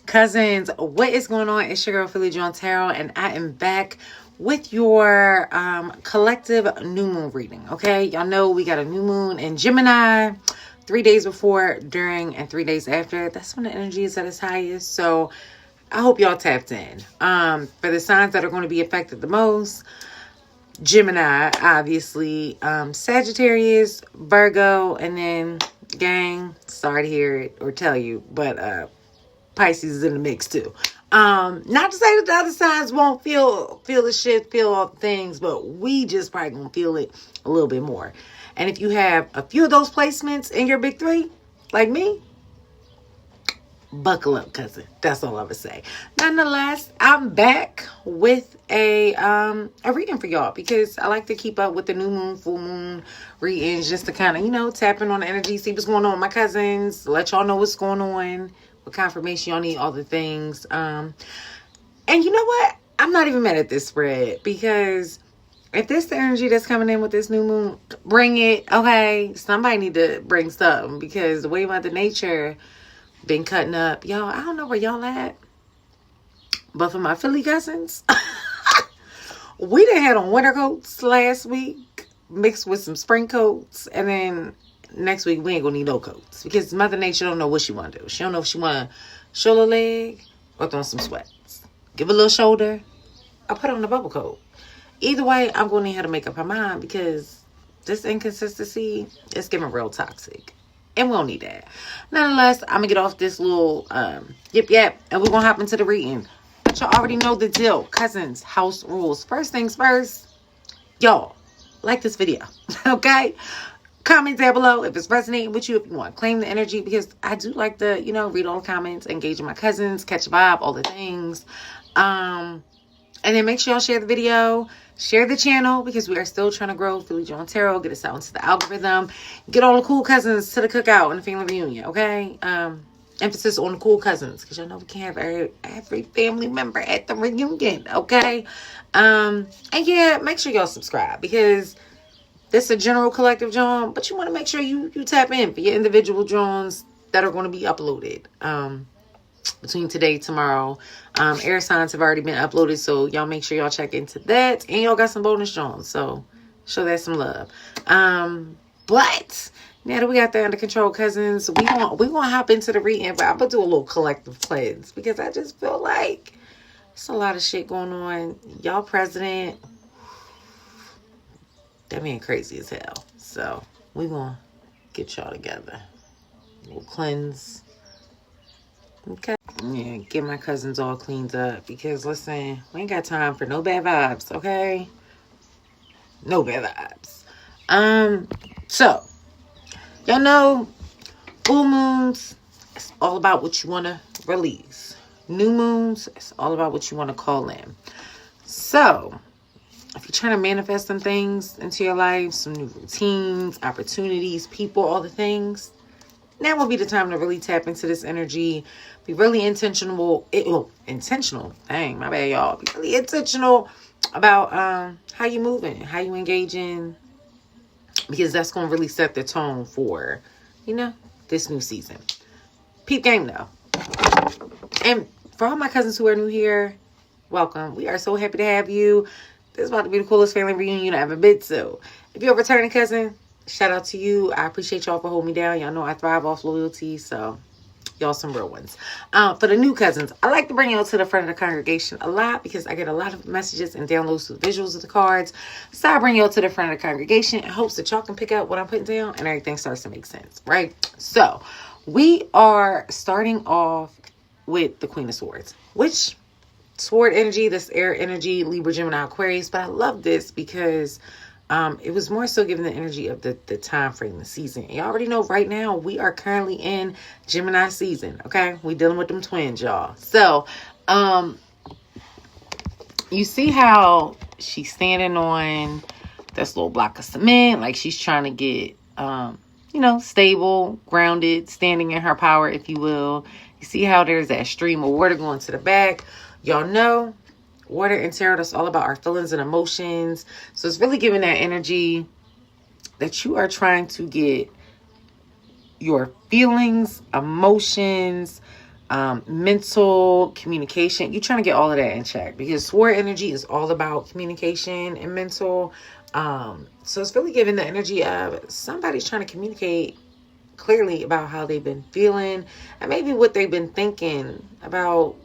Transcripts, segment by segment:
Cousins, what is going on? It's your girl Philly John Tarot, and I am back with your collective new moon reading. Okay, y'all know we got a new moon in Gemini 3 days before, during, and 3 days after. That's when the energy is at its highest. So I hope y'all tapped in. For the signs that are going to be affected the most: Gemini, obviously, Sagittarius, Virgo, and then, gang, sorry to hear it or tell you, but Pisces is in the mix too. Not to say that the other signs won't feel the shit, feel all the things, but we just probably gonna feel it a little bit more. And if you have a few of those placements in your big three, like me, buckle up, cousin. That's all I would say. Nonetheless, I'm back with a reading for y'all because I like to keep up with the new moon, full moon readings, just to kind of, tap in on the energy, see what's going on with my cousins, let y'all know what's going on, what confirmation y'all need, all the things. And you know what? I'm not even mad at this spread, because if this the energy that's coming in with this new moon, bring it. Okay, somebody need to bring something, because the way Mother Nature been cutting up, y'all. I don't know where y'all at, but for my Philly cousins, we done had on winter coats last week mixed with some spring coats, and then next week we ain't gonna need no coats, because Mother Nature don't know what she want to do. She don't know if she want to show a leg or throw some sweats, give a little shoulder, or put on a bubble coat. Either way, I'm going to need her to make up her mind, because this inconsistency is getting real toxic, and we don't need that. Nonetheless, I'm gonna get off this little yip, and we're gonna hop into the reading. But y'all already know the deal. Cousins, house rules. First things first, y'all, like this video. Okay? Comment down below if it's resonating with you, if you want to claim the energy, because I do like to, read all the comments, engage with my cousins, catch a vibe, all the things. And then make sure y'all share the video, share the channel, because we are still trying to grow Philly John Tarot, get us out into the algorithm, get all the cool cousins to the cookout and the family reunion, okay? Emphasis on the cool cousins, because y'all know we can't have every family member at the reunion, okay? And yeah, make sure y'all subscribe, because this is a general collective John, but you want to make sure you tap in for your individual Johns that are going to be uploaded between today and tomorrow. Air signs have already been uploaded, so y'all make sure y'all check into that. And y'all got some bonus Johns, so show that some love. But now that we got that under control, cousins, we gonna hop into the reading, but I'm gonna do a little collective cleanse, because I just feel like it's a lot of shit going on. Y'all president, that man crazy as hell. So we gonna get y'all together. A little cleanse. Okay. Yeah, get my cousins all cleaned up, because listen, we ain't got time for no bad vibes, okay? No bad vibes. So y'all know full moons, it's all about what you want to release. New moons, it's all about what you want to call in. So if you're trying to manifest some things into your life, some new routines, opportunities, people, all the things, now will be the time to really tap into this energy. Be really intentional. Intentional. Dang, my bad, y'all. Be really intentional about how you moving, how you engaging, because that's going to really set the tone for, this new season. Peep game, though. And for all my cousins who are new here, welcome. We are so happy to have you. This is about to be the coolest family reunion I've ever been to. If you're a returning cousin, shout out to you. I appreciate y'all for holding me down. Y'all know I thrive off loyalty, so y'all some real ones. For the new cousins, I like to bring y'all to the front of the congregation a lot, because I get a lot of messages and downloads with visuals of the cards. So I bring y'all to the front of the congregation in hopes that y'all can pick up what I'm putting down and everything starts to make sense, right? So we are starting off with the Queen of Swords, which sword energy, this air energy, Libra, Gemini, Aquarius. But I love this because it was more so giving the energy of the time frame, the season. And y'all already know right now we are currently in Gemini season. Okay, we dealing with them twins, y'all. So you see how she's standing on this little block of cement, like she's trying to get stable, grounded, standing in her power, if you will. You see how there's that stream of water going to the back. Y'all know water and tarot, that's all about our feelings and emotions. So it's really giving that energy that you are trying to get your feelings, emotions, mental communication. You're trying to get all of that in check because sword energy is all about communication and mental. So it's really giving the energy of somebody's trying to communicate clearly about how they've been feeling and maybe what they've been thinking about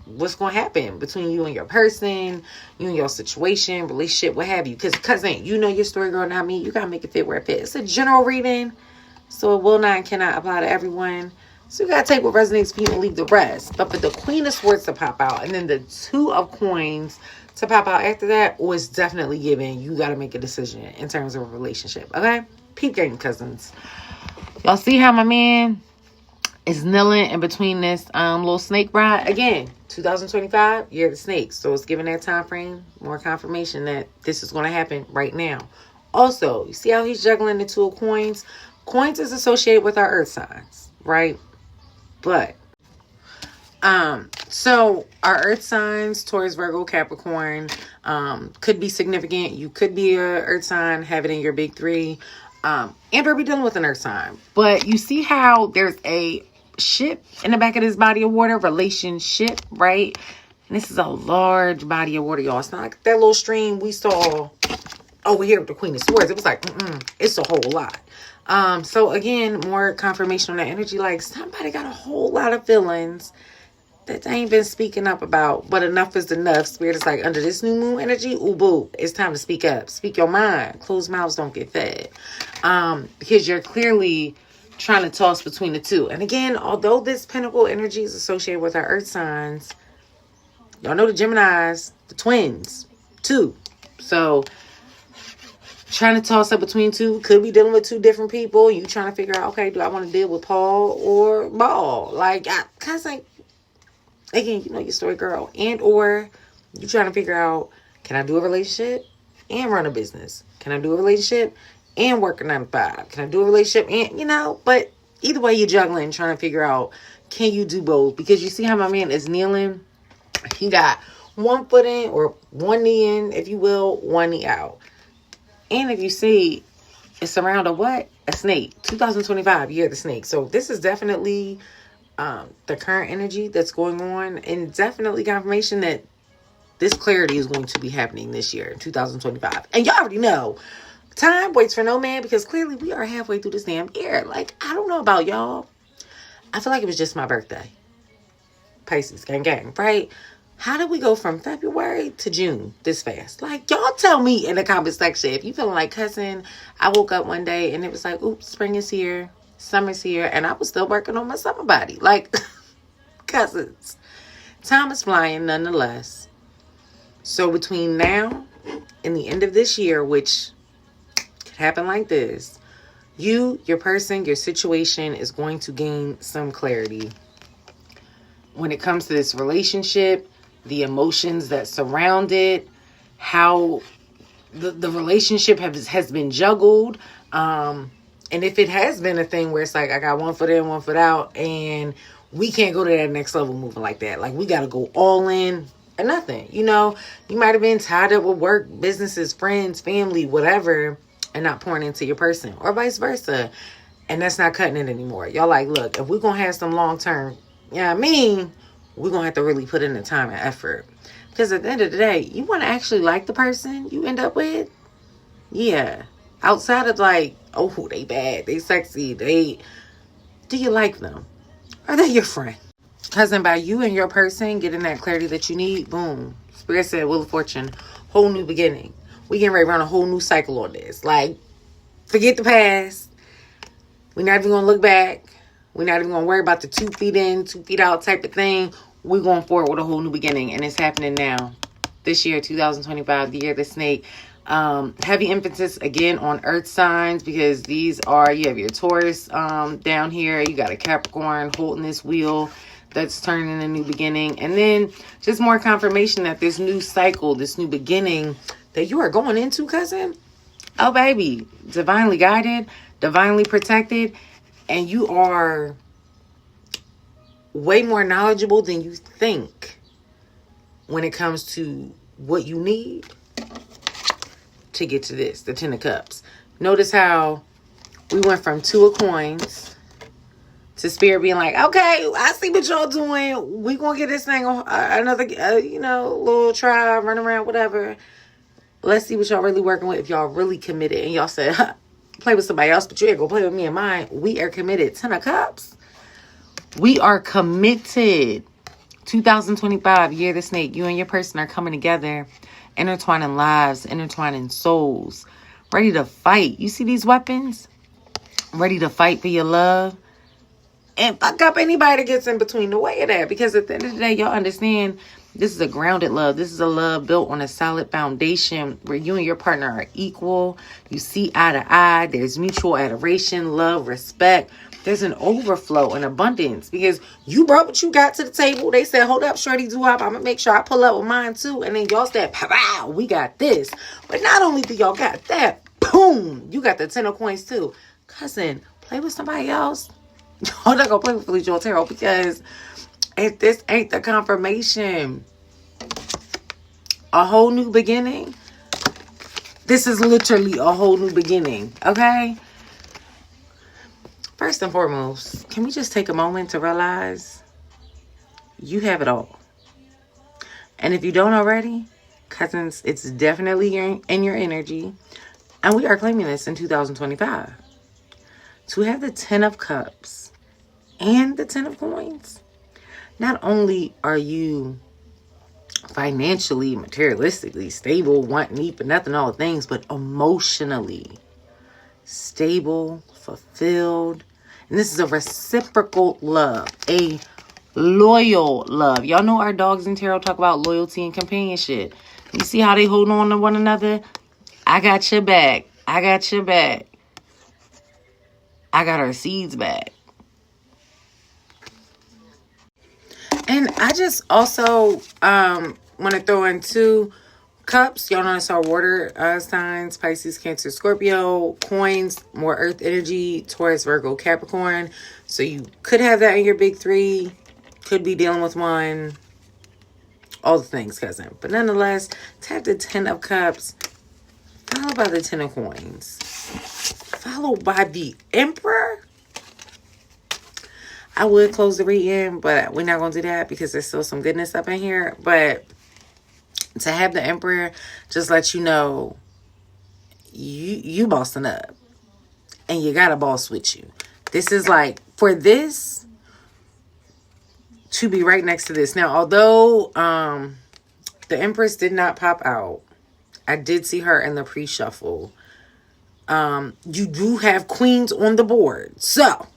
what's going to happen between you and your person, you and your situation, relationship, what have you. Because cousin, you know your story, girl, not me. You got to make it fit where it fits. It's a general reading, so it will not and cannot apply to everyone. So you got to take what resonates for you and leave the rest. But for the Queen of Swords to pop out and then the Two of Coins to pop out after that was definitely given. You got to make a decision in terms of a relationship. Okay? Peep game, cousins. Y'all see how my man is kneeling in between this little snake bride? Again, 2025, year of the snake. So it's giving that time frame more confirmation that this is going to happen right now. Also, you see how he's juggling the Two of Coins? Coins is associated with our earth signs, right? But so our earth signs, Taurus, Virgo, Capricorn, could be significant. You could be a earth sign, have it in your big three, and or be dealing with an earth sign. But you see how there's a ship in the back of this body of water, relationship, right? And this is a large body of water, y'all. It's not like that little stream we saw over here with the Queen of Swords. It was like, it's a whole lot. So again, more confirmation on that energy. Like somebody got a whole lot of feelings that they ain't been speaking up about, but enough is enough. Spirit is like, under this new moon energy, ooh boo, it's time to speak up. Speak your mind. Closed mouths don't get fed. Because you're clearly trying to toss between the two. And again, although this Pentacle energy is associated with our earth signs, y'all know the Geminis, the twins, too. So trying to toss up between two, could be dealing with two different people. You trying to figure out, okay, do I want to deal with Paul or Ball? Like, again, you know your story, girl. And or you trying to figure out, can I do a relationship and run a business? Can I do a relationship and work a 9 to 5? Can I do a relationship and, but either way you're juggling, trying to figure out, can you do both? Because you see how my man is kneeling? He got one foot in or one knee in, if you will, one knee out. And if you see, it's around a what? A snake. 2025, year of the snake. So this is definitely the current energy that's going on. And definitely confirmation that this clarity is going to be happening this year, 2025. And y'all already know, time waits for no man, because clearly we are halfway through this damn year. Like, I don't know about y'all. I feel like it was just my birthday. Pisces, gang, gang, right? How did we go from February to June this fast? Like, y'all tell me in the comment section if you feeling like, cousin, I woke up one day and it was like, oops, spring is here, summer's here, and I was still working on my summer body. Like, cousins, time is flying nonetheless. So between now and the end of this year, which could happen like this, you, your person, your situation is going to gain some clarity when it comes to this relationship, the emotions that surround it, how the relationship has been juggled. And if it has been a thing where it's like, I got one foot in, one foot out, and we can't go to that next level moving like that. Like, we got to go all in or nothing. You might have been tied up with work, businesses, friends, family, whatever, and not pouring into your person, or vice versa. And that's not cutting it anymore. Y'all like, look, if we're going to have some long-term, we're going to have to really put in the time and effort. Because at the end of the day, you want to actually like the person you end up with? Yeah. Outside of like, oh, they bad, they sexy, do you like them? Are they your friend? Cousin, by you and your person getting that clarity that you need, boom. Spirit said, Wheel of Fortune, whole new beginning. We getting ready to run a whole new cycle on this. Like, forget the past. We're not even going to look back. We're not even going to worry about the 2 feet in, 2 feet out type of thing. We're going forward with a whole new beginning. And it's happening now. This year, 2025, the year of the snake. Heavy emphasis, again, on earth signs. Because these are, you have your Taurus down here. You got a Capricorn holding this wheel that's turning a new beginning. And then just more confirmation that this new cycle, this new beginning that you are going into, cousin. Oh, baby. Divinely guided, divinely protected. And you are way more knowledgeable than you think when it comes to what you need to get to this, the 10 of Cups. Notice how we went from 2 of Coins to Spirit being like, okay, I see what y'all doing. We gonna get this thing on another, little try, run around, whatever. Let's see what y'all really working with. If y'all really committed and y'all said, play with somebody else, but you ain't gonna play with me and mine. We are committed. 10 of Cups. We are committed. 2025, year of the snake. You and your person are coming together, intertwining lives, intertwining souls, ready to fight. You see these weapons? Ready to fight for your love. And fuck up anybody that gets in between the way of that. Because at the end of the day, y'all understand this is a grounded love. This is a love built on a solid foundation where you and your partner are equal. You see eye to eye. There's mutual adoration, love, respect. There's an overflow and abundance because you brought what you got to the table. They said, hold up, shorty, do up. I'm going to make sure I pull up with mine too. And then y'all said, pow, we got this. But not only do y'all got that, boom, you got the 10 of coins too. Cousin, play with somebody else. Y'all not going to play with Felicia Otero because if this ain't the confirmation, a whole new beginning, this is literally a whole new beginning, okay? First and foremost, can we just take a moment to realize you have it all? And if you don't already, cousins, it's definitely in your energy. And we are claiming this in 2025. To have the 10 of Cups and the 10 of Coins, not only are you financially, materialistically stable, want, need for nothing, all the things, but emotionally stable, fulfilled. And this is a reciprocal love, a loyal love. Y'all know our dogs in tarot talk about loyalty and companionship. You see how they hold on to one another? I got your back. I got your back. I got our seeds back. And I just also want to throw in 2 cups. Y'all notice our water signs, Pisces, Cancer, Scorpio. Coins, more earth energy, Taurus, Virgo, Capricorn. So you could have that in your big 3. Could be dealing with one. All the things, cousin. But nonetheless, tap the 10 of Cups. Followed by the 10 of Coins. Followed by the Emperor. I would close the reading, but we're not going to do that because there's still some goodness up in here. But to have the Emperor just let you know you bossing up. And you got a boss with you. This is like, for this to be right next to this. Now, although the Empress did not pop out, I did see her in the pre-shuffle. You do have queens on the board. So,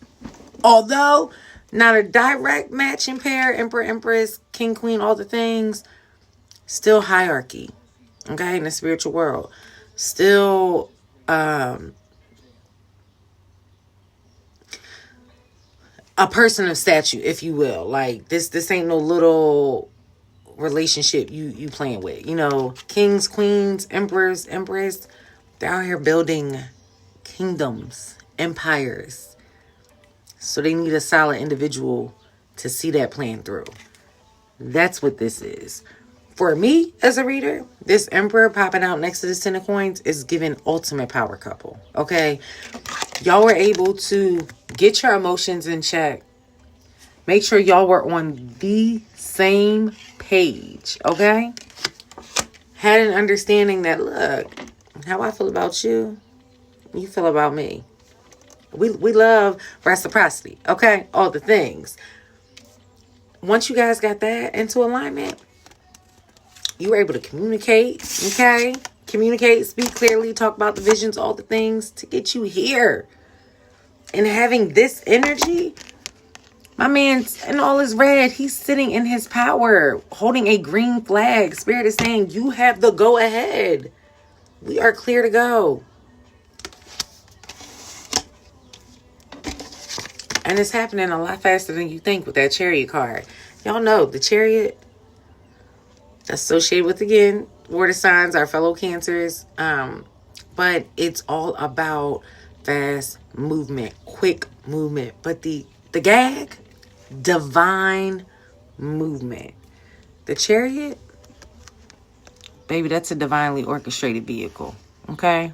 although not a direct matching pair, Emperor, Empress, King, Queen, all the things, still hierarchy, okay, in the spiritual world. Still, a person of stature, if you will. Like, this ain't no little relationship you playing with. You know, kings, queens, emperors, empress, they're out here building kingdoms, empires. So they need a solid individual to see that plan through. That's what this is. For me, as a reader, this Emperor popping out next to this 10 of Coins is giving ultimate power couple. Okay? Y'all were able to get your emotions in check. Make sure y'all were on the same page. Okay? Had an understanding that, look, how I feel about you, you feel about me. We love reciprocity, okay? All the things. Once you guys got that into alignment, you were able to communicate, okay? Communicate, speak clearly, talk about the visions, all the things to get you here. And having this energy, my man's in all his red, he's sitting in his power, holding a green flag. Spirit is saying, you have the go ahead. We are clear to go. And it's happening a lot faster than you think with that Chariot card. Y'all know the Chariot associated with, again, water signs, our fellow Cancers. But it's all about fast movement, quick movement. But the gag, divine movement. The Chariot, baby, that's a divinely orchestrated vehicle. Okay?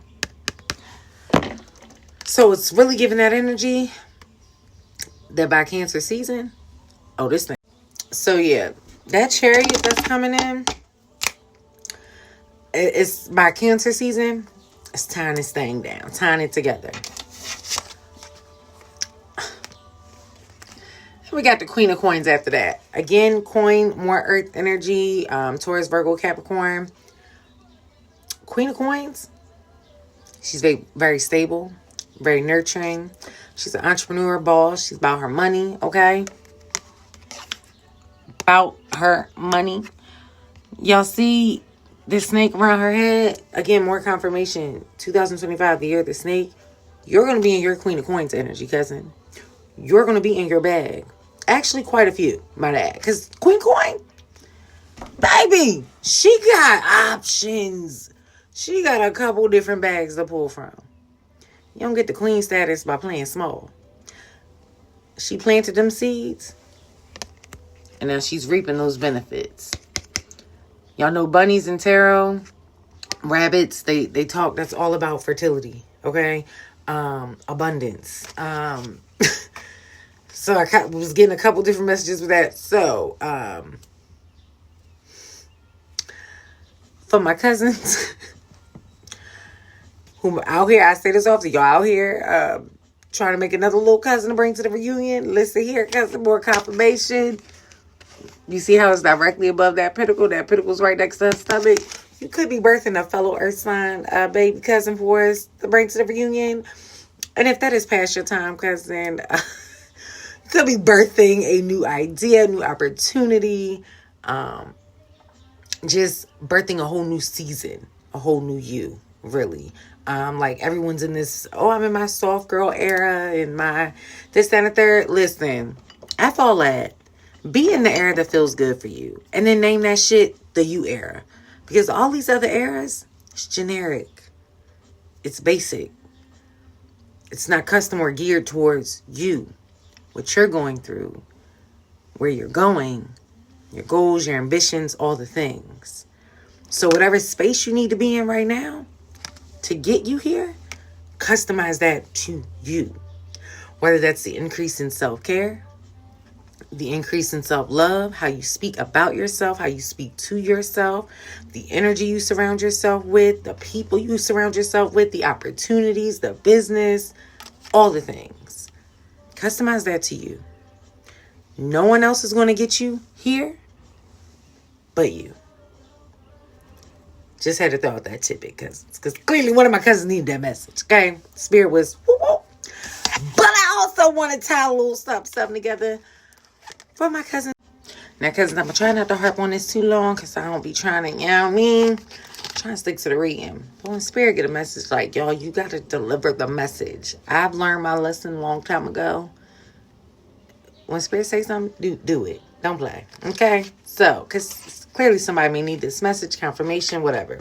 So it's really giving that energy. that by Cancer season, oh, this thing. So yeah, that Chariot that's coming in, it's by Cancer season. It's tying this thing down, tying it together. We got the Queen of Coins after that. Again, coin, more earth energy, Taurus, Virgo, Capricorn. Queen of Coins, she's very, very stable, very nurturing. She's an entrepreneur, boss. She's about her money, okay? About her money. Y'all see this snake around her head? Again, more confirmation. 2025, the year of the snake. You're going to be in your Queen of Coins energy, cousin. You're going to be in your bag. Actually, quite a few, might add. Because Queen Coin, baby, she got options. She got a couple different bags to pull from. You don't get the queen status by playing small. She planted them seeds, and now she's reaping those benefits. Y'all know bunnies and tarot, rabbits, they talk, that's all about fertility, okay? Abundance. So I was getting a couple different messages with that. So, for my cousins who are out here, I say this often, y'all out here trying to make another little cousin to bring to the reunion. Listen here, cousin, more confirmation. You see how it's directly above that pinnacle? That pinnacle's right next to her stomach. You could be birthing a fellow earth sign baby cousin for us to bring to the reunion. And if that is past your time, cousin, could be birthing a new idea, new opportunity, just birthing a whole new season, a whole new you, really. Like everyone's in this, I'm in my soft girl era and my this, that, and the third. Listen, F all that. Be in the era that feels good for you. And then name that shit the you era. Because all these other eras, it's generic. It's basic. It's not custom or geared towards you. What you're going through, where you're going, your goals, your ambitions, all the things. So whatever space you need to be in right now to get you here, customize that to you. Whether that's the increase in self-care, the increase in self-love, how you speak about yourself, how you speak to yourself, the energy you surround yourself with, the people you surround yourself with, the opportunities, the business, all the things. Customize that to you. No one else is going to get you here but you. Just had to throw out that tidbit because clearly one of my cousins needed that message. Okay? Spirit was woo-woo. But I also want to tie a little something together for my cousin. Now, cousins, I'm going to try not to harp on this too long because I don't be trying to, you know what I mean? Trying to stick to the reading. But when Spirit get a message like, y'all, you got to deliver the message. I've learned my lesson a long time ago. When Spirit says something, do it. Don't play. Okay? So, because clearly somebody may need this message, confirmation, whatever.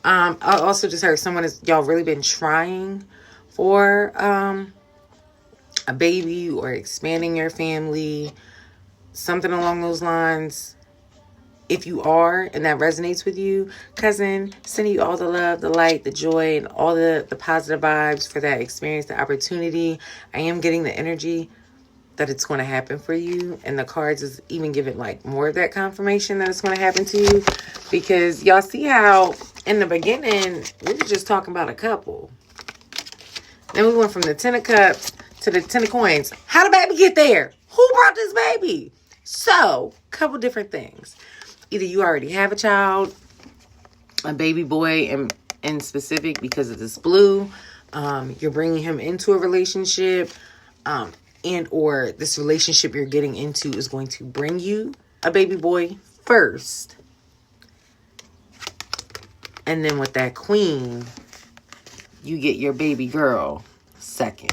I also just heard y'all really been trying for a baby or expanding your family, something along those lines. If you are, and that resonates with you, cousin, sending you all the love, the light, the joy, and all the positive vibes for that experience, the opportunity. I am getting the energy that it's going to happen for you. And the cards is even giving like more of that confirmation that it's going to happen to you. Because y'all see how in the beginning, we were just talking about a couple. Then we went from the 10 of Cups to the 10 of Coins. How did baby get there? Who brought this baby? So, couple different things. Either you already have a child, a baby boy in specific because of this blue. You're bringing him into a relationship. And or this relationship you're getting into is going to bring you a baby boy first. And then with that queen, you get your baby girl second.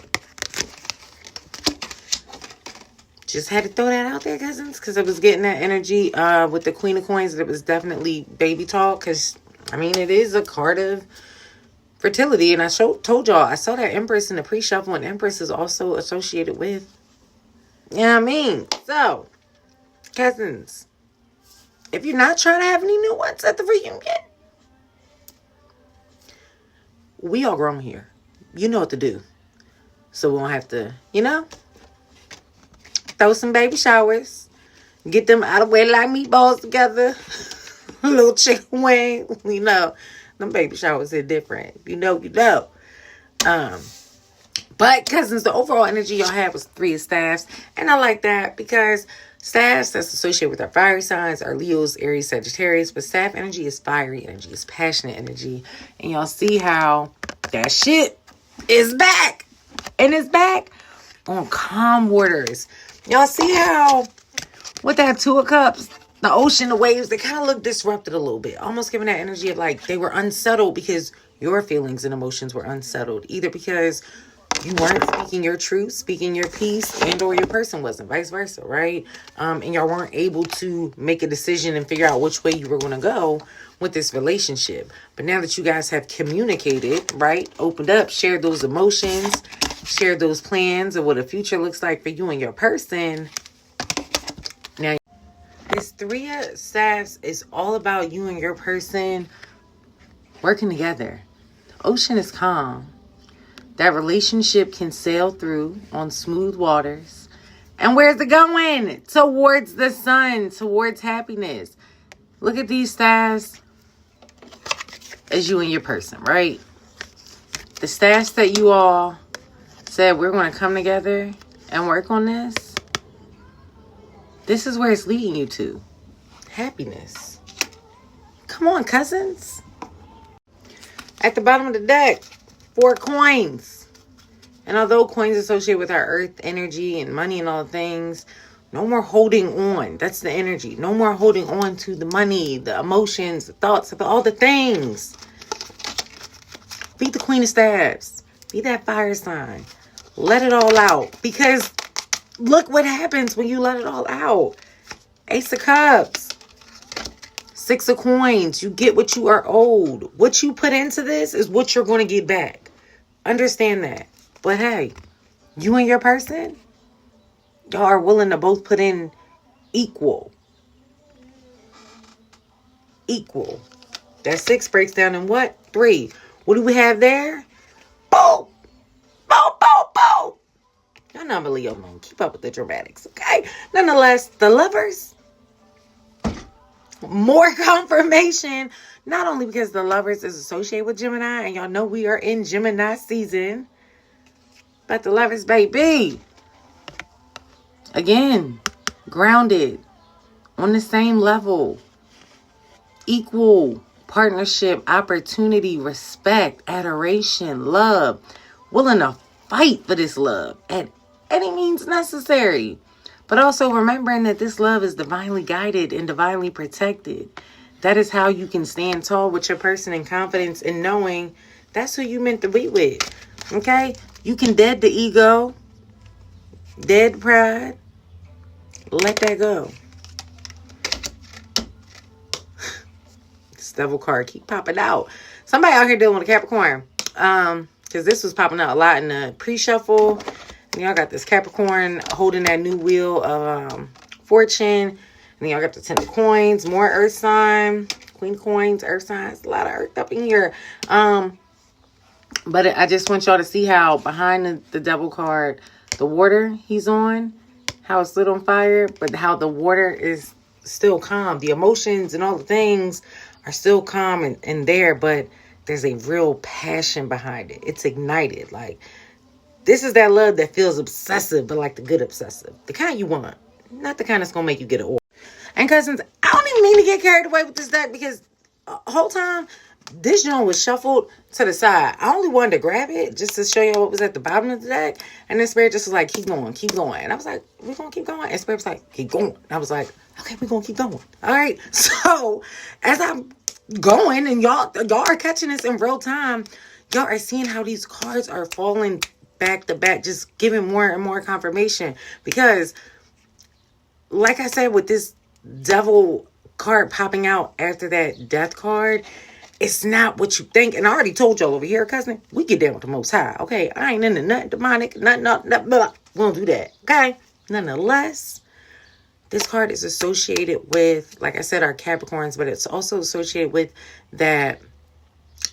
Just had to throw that out there, cousins, because I was getting that energy with the Queen of Coins. That it was definitely baby talk, because, I mean, it is a card of fertility. And I told y'all, I saw that Empress in the pre-shuffle, and Empress is also associated with, you know what I mean? So, cousins, if you're not trying to have any new ones at the reunion, we all grown here. You know what to do. So we don't have to, you know? throw some baby showers. Get them out of the way like meatballs together. A little chicken wing. You know, them baby showers are different. You know. But cousins, the overall energy y'all had was 3 of staffs. And I like that because staffs, that's associated with our fiery signs, our Leos, Aries, Sagittarius. But staff energy is fiery energy, it's passionate energy. And y'all see how that shit is back. And it's back on calm waters. Y'all see how with that 2 of Cups, the ocean, the waves, they kind of look disrupted a little bit. Almost giving that energy of like they were unsettled because your feelings and emotions were unsettled. Either because you weren't speaking your truth, speaking your piece, and or your person wasn't, vice versa, right? And y'all weren't able to make a decision and figure out which way you were going to go with this relationship. But now that you guys have communicated, right, opened up, shared those emotions, shared those plans of what a future looks like for you and your person. Now, this 3 of staffs is all about you and your person working together. The ocean is calm. That relationship can sail through on smooth waters. And where's it going? Towards the sun, towards happiness. Look at these stars as you and your person, right? The stars that you all said we're going to come together and work on this. This is where it's leading you to. Happiness. Come on, cousins. At the bottom of the deck, 4 coins. And although coins associated with our earth energy and money and all things, no more holding on. That's the energy. No more holding on to the money, the emotions, the thoughts, all the things. Be the Queen of Staves. Be that fire sign. Let it all out. Because look what happens when you let it all out. Ace of Cups. 6 of Coins. You get what you are owed. What you put into this is what you're going to get back. Understand that. But hey, you and your person, y'all are willing to both put in equal. Equal. That 6 breaks down in what? 3. What do we have there? Boom! Boom, boom, boom! Y'all know I'm a Leo moon. Keep up with the dramatics, okay? Nonetheless, the Lovers. More confirmation. Not only because the Lovers is associated with Gemini, and y'all know we are in Gemini season, but the Lovers, baby, again, grounded, on the same level, equal partnership, opportunity, respect, adoration, love, willing to fight for this love at any means necessary. But also remembering that this love is divinely guided and divinely protected. That is how you can stand tall with your person in confidence and knowing that's who you meant to be with. Okay? You can dead the ego, dead pride. Let that go. This devil card keep popping out. Somebody out here dealing with a Capricorn. Because this was popping out a lot in the pre-shuffle. And y'all got this Capricorn holding that new wheel of fortune. And then y'all got the 10 of coins, more earth sign, queen coins, earth signs, a lot of earth up in here. But I just want y'all to see how behind the devil card, the water he's on, how it's lit on fire, but how the water is still calm. The emotions and all the things are still calm and there, but there's a real passion behind it. It's ignited. Like, this is that love that feels obsessive, but like the good obsessive. The kind you want. Not the kind that's going to make you get an order. And cousins, I don't even mean to get carried away with this deck because the whole time this joint was shuffled to the side. I only wanted to grab it just to show you what was at the bottom of the deck. And then Spirit just was like, keep going, keep going. And I was like, we're going to keep going. And Spirit was like, keep going. And I was like, okay, we're going to keep going. All right. So as I'm going and y'all are catching this in real time, y'all are seeing how these cards are falling back to back, just giving more and more confirmation. Because like I said, with this devil card popping out after that death card, it's not what you think. And I already told y'all over here, cousin, we get down with the Most High. Okay, I ain't into nothing demonic, nothing, blah. We don't do that. Okay, nonetheless, this card is associated with, like I said, our Capricorns, but it's also associated with that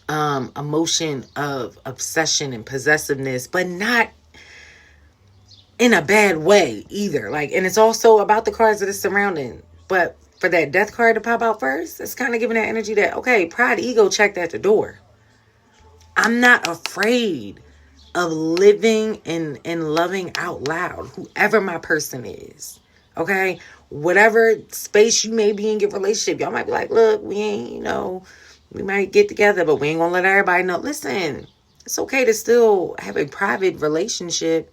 emotion of obsession and possessiveness, but not in a bad way either. Like, and it's also about the cards that are surrounding. But for that death card to pop out first, it's kind of giving that energy that, okay, pride, ego checked at the door. I'm not afraid of living and loving out loud, whoever my person is. Okay? Whatever space you may be in your relationship, y'all might be like, look, we ain't, we might get together, but we ain't gonna let everybody know. Listen, it's okay to still have a private relationship.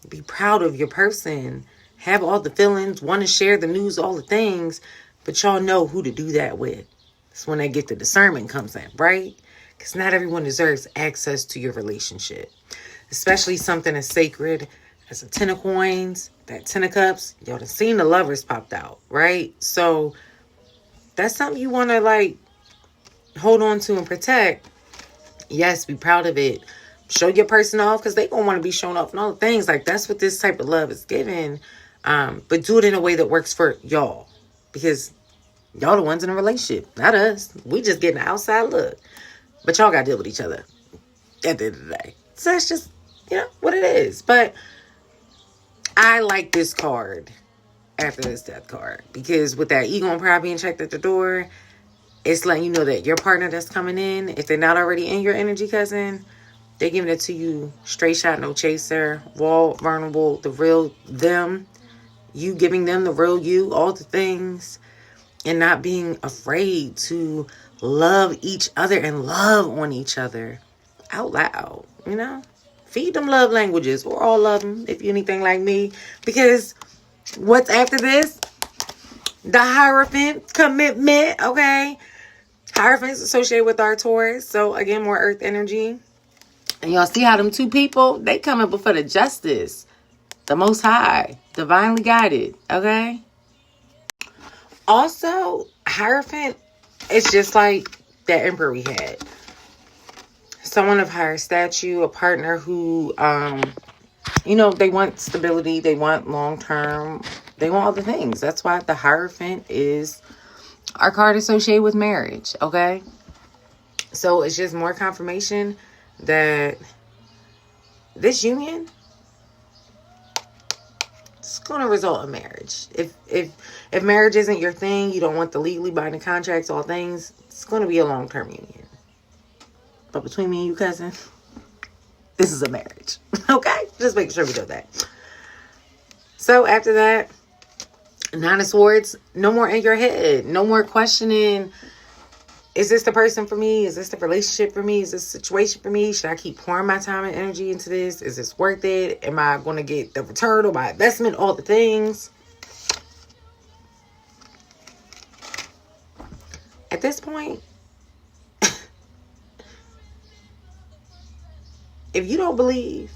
Be proud of your person. Have all the feelings, want to share the news, all the things, but y'all know who to do that with. That's when they get the discernment comes in, right? Because not everyone deserves access to your relationship. Especially something as sacred as a 10 of coins, that 10 of cups. Y'all done seen the lovers popped out, right? So that's something you want to like hold on to and protect. Yes, be proud of it. Show your person off because they gonna want to be shown off and all the things. Like, that's what this type of love is giving. But do it in a way that works for y'all. Because y'all the ones in a relationship, not us. We just getting an outside look. But y'all got to deal with each other at the end of the day. So that's just, what it is. But I like this card after this death card. Because with that ego and pride being checked at the door, it's letting you know that your partner that's coming in, if they're not already in your energy, cousin, they're giving it to you straight shot, no chaser, raw, vulnerable, the real them. You giving them the real you, all the things. And not being afraid to love each other and love on each other out loud, Feed them love languages, or all of them, if you're anything like me. Because what's after this? The Hierophant, commitment, okay? Hierophant's associated with our Taurus. So, again, more earth energy. And y'all see how them two people, they coming before the justice. The Most High. Divinely guided, okay? Also, Hierophant, it's just like that emperor we had. Someone of higher stature, a partner who, they want stability, they want long-term, they want all the things. That's why the Hierophant is our card associated with marriage, okay? So it's just more confirmation that this union, it's going to result in marriage. If marriage isn't your thing, you don't want the legally binding contracts, all things, it's going to be a long-term union. But between me and you, cousin, this is a marriage. Okay? Just making sure we know that. So after that, 9 of Swords, no more in your head. No more questioning, is this the person for me? Is this the relationship for me? Is this the situation for me? Should I keep pouring my time and energy into this? Is this worth it? Am I going to get the return on my investment? All the things. At this point, if you don't believe,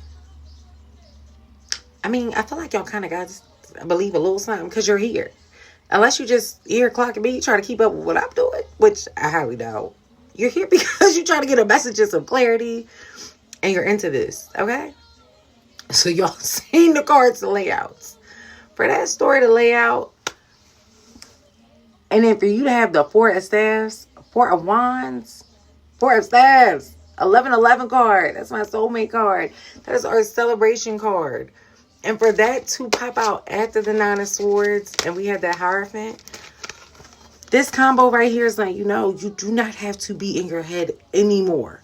I feel like y'all kind of got to believe a little something because you're here. Unless you just ear clocking me, try to keep up with what I'm doing, which I highly doubt. You're here because you're trying to get a message of some clarity and you're into this, okay? So y'all seen the cards, the layouts. For that story to lay out, and then for you to have the 4 of staffs, 4 of wands, 4 of staffs, 1111 card. That's my soulmate card. That is our celebration card. And for that to pop out after the 9 of Swords, and we had that Hierophant, this combo right here is like, you do not have to be in your head anymore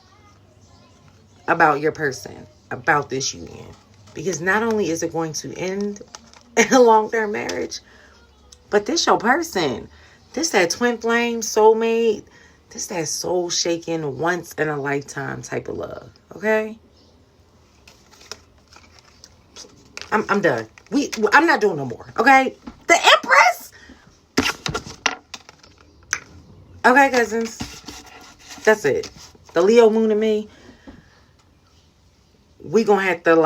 about your person, about this union. Because not only is it going to end in a long-term marriage, but this your person. This that twin flame, soulmate. This that soul-shaking, once-in-a-lifetime type of love. Okay? I'm done. I'm not doing no more. Okay? The Empress! Okay, cousins. That's it. The Leo moon and me. We gonna have to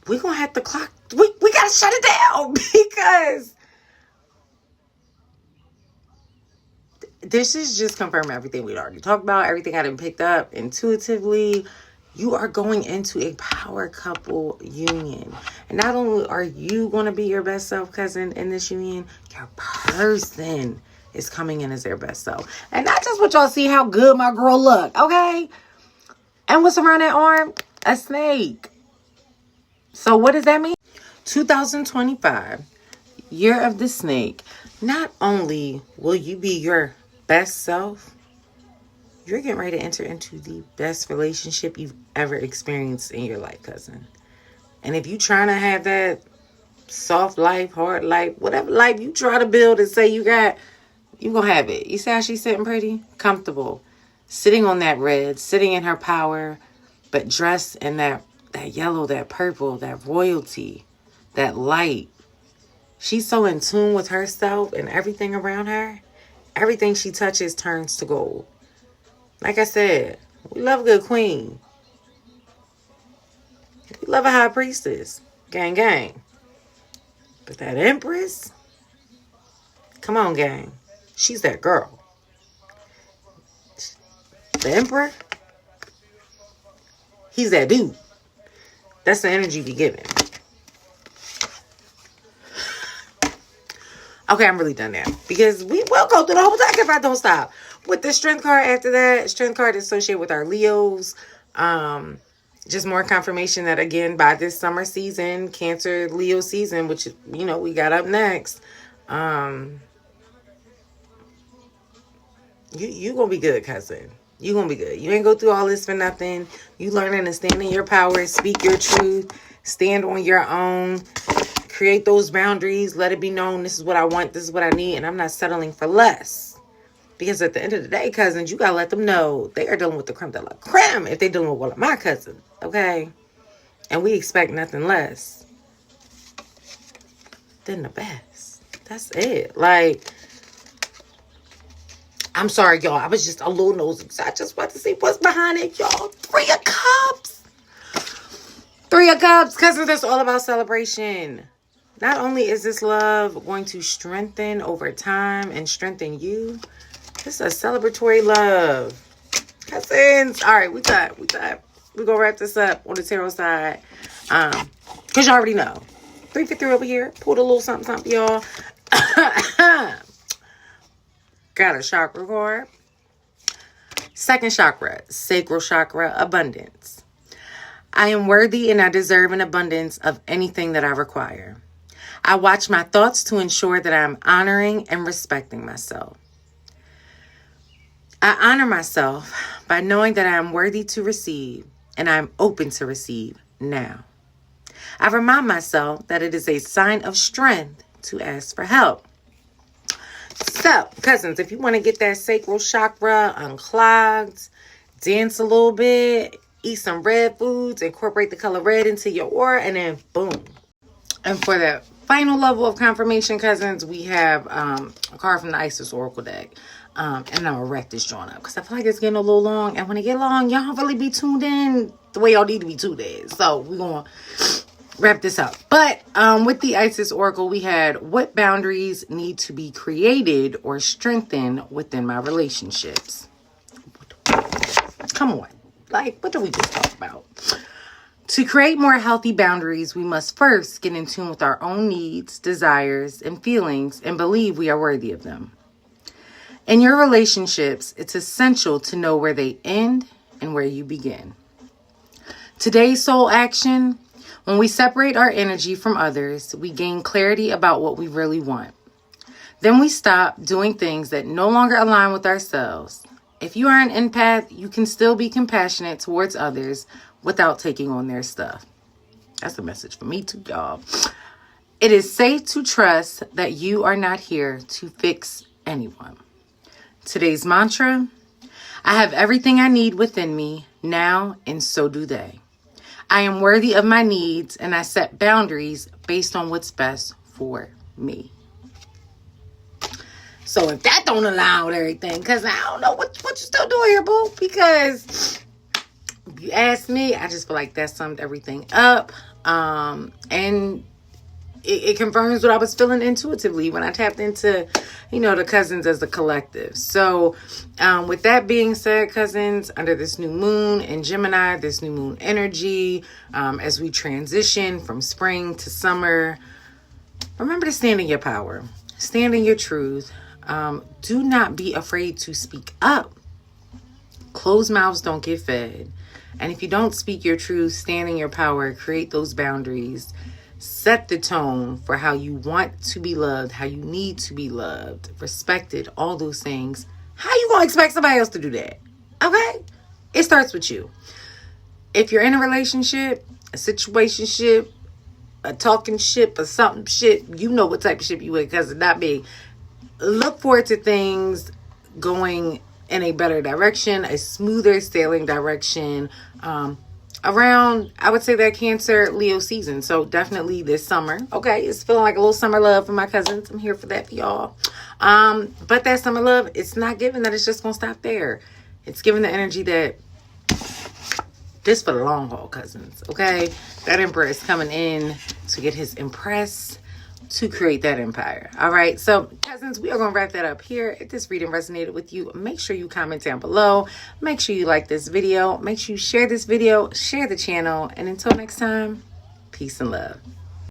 we gonna have to clock. We gotta shut it down because this is just confirming everything we'd already talked about, everything I done picked up intuitively. You are going into a power couple union. And not only are you going to be your best self, cousin, in this union, your person is coming in as their best self. And not just what y'all see how good my girl look, okay? And what's around that arm? A snake. So what does that mean? 2025, year of the snake. Not only will you be your best self, you're getting ready to enter into the best relationship you've ever experienced in your life, cousin. And if you trying to have that soft life, hard life, whatever life you try to build and say you got, you gonna have it. You see how she's sitting pretty? Comfortable. Sitting on that red, sitting in her power, but dressed in that yellow, that purple, that royalty, that light. She's so in tune with herself and everything around her. Everything she touches turns to gold. Like I said, we love a good queen. We love a high priestess. Gang, gang. But that empress, come on, gang. She's that girl. The emperor, he's that dude. That's the energy be giving. Okay, I'm really done now. Because we will go through the whole deck if I don't stop. With the strength card after that, strength card is associated with our Leos. Just more confirmation that, again, by this summer season, Cancer, Leo season, which, you know, we got up next. You gonna be good, cousin. You gonna be good. You ain't go through all this for nothing. You learning to stand in your power, speak your truth, stand on your own, create those boundaries, let it be known this is what I want, this is what I need, and I'm not settling for less. Because at the end of the day, cousins, you gotta let them know they are dealing with the creme de la creme if they're dealing with one of my cousins, okay? And we expect nothing less than the best. That's it. Like, I'm sorry, y'all. I was just a little nosy. So I just want to see what's behind it, y'all. 3 of Cups. 3 of Cups. Cousins, that's all about celebration. Not only is this love going to strengthen over time and strengthen you, this is a celebratory love. Cousins. All right, we got. We're going to wrap this up on the tarot side. Because you already know. 353 over here. Pulled a little something, something, y'all. Got a chakra card. Second chakra, sacral chakra, abundance. I am worthy and I deserve an abundance of anything that I require. I watch my thoughts to ensure that I'm honoring and respecting myself. I honor myself by knowing that I am worthy to receive and I'm open to receive now. I remind myself that it is a sign of strength to ask for help. So, cousins, if you want to get that sacral chakra unclogged, dance a little bit, eat some red foods, incorporate the color red into your aura, and then boom. And for that final level of confirmation, cousins, we have a card from the Isis Oracle deck. And I'm going to wrap this joint up because I feel like it's getting a little long. And when it get long, y'all don't really be tuned in the way y'all need to be tuned in. So, we're going to wrap this up. But with the Isis Oracle, we had what boundaries need to be created or strengthened within my relationships. Come on. Like, what did we just talk about? To create more healthy boundaries, we must first get in tune with our own needs, desires, and feelings and believe we are worthy of them. In your relationships, it's essential to know where they end and where you begin. Today's soul action: when we separate our energy from others, we gain clarity about what we really want. Then we stop doing things that no longer align with ourselves. If you are an empath, you can still be compassionate towards others without taking on their stuff. That's a message for me too, y'all. It is safe to trust that you are not here to fix anyone. Today's mantra: I have everything I need within me now, and so do they. I am worthy of my needs, and I set boundaries based on what's best for me. So if that don't align with everything, because I don't know what you still doing here, boo. Because if you ask me, I just feel like that summed everything up. And it confirms what I was feeling intuitively when I tapped into, the cousins as a collective. So with that being said, cousins, under this new moon in Gemini, this new moon energy, as we transition from spring to summer, remember to stand in your power, stand in your truth. Do not be afraid to speak up. Closed mouths don't get fed. And if you don't speak your truth, stand in your power, create those boundaries, set the tone for how you want to be loved, how you need to be loved, respected, all those things, how you going to expect somebody else to do that? Okay? It starts with you. If you're in a relationship, a situationship, a talking ship, or something shit, you know what type of ship you in, because it's not me. Look forward to things going in a better direction, a smoother sailing direction, around, I would say, that Cancer Leo season. So definitely this summer. Okay, it's feeling like a little summer love for my cousins. I'm here for that for y'all. But that summer love, it's not giving that it's just gonna stop there. It's giving the energy that this for the long haul, cousins. Okay, that Emperor is coming in to get his Empress to create that empire. All right, so cousins, we are going to wrap that up here. If this reading resonated with you, make sure you comment down below. Make sure you like this video. Make sure you share this video, share the channel, and until next time, peace and love.